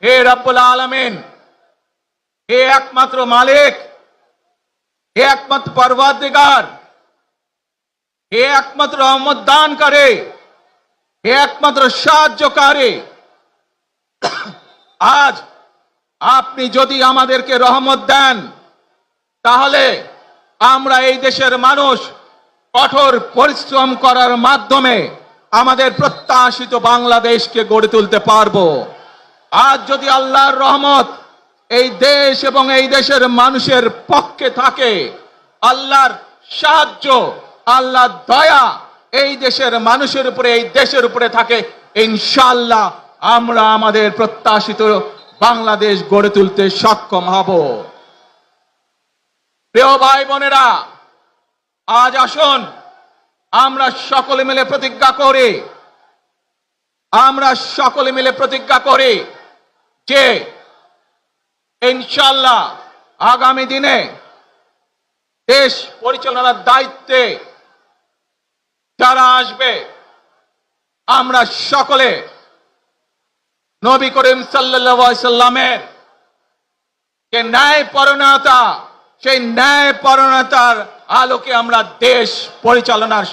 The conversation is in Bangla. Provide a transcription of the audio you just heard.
হে রব্বুল আলামিন, হে একমাত্র মালিক, হে একমাত্র পরওয়ারদিগার, হে একমাত্র রহমত দানকারী, হে একমাত্র সাহায্যকারী, আজ আপনি যদি আমাদেরকে রহমত দেন, তাহলে আমরা এই দেশের মানুষ কঠোর পরিশ্রম করার মাধ্যমে আমাদের প্রত্যাশিত বাংলাদেশকে গড়ে তুলতে পারবো। আজ যদি আল্লাহর রহমত এই দেশ এবং এই দেশের মানুষের পক্ষে থাকে, আল্লাহর সাহায্য, আল্লাহর দয়া এই দেশের মানুষের উপরে, এই দেশের উপরে থাকে, ইনশাআল্লাহ আমরা আমাদের প্রত্যাশিত বাংলাদেশ গড়ে তুলতে সক্ষম হব। প্রিয় ভাই বোনেরা, আজ আসুন আমরা সকলে মিলে প্রতিজ্ঞা করি যে ইনশাআল্লাহ আগামী দিনে দেশ পরিচালনার দায়িত্বে যারা আসবে, আমরা সকলে নবী করিম সাল্লাল্লাহু আলাইহি সাল্লামের যে ন্যায়পরায়ণতা, সেই ন্যায়পরায়ণতার আলোকে আমরা দেশ পরিচালনার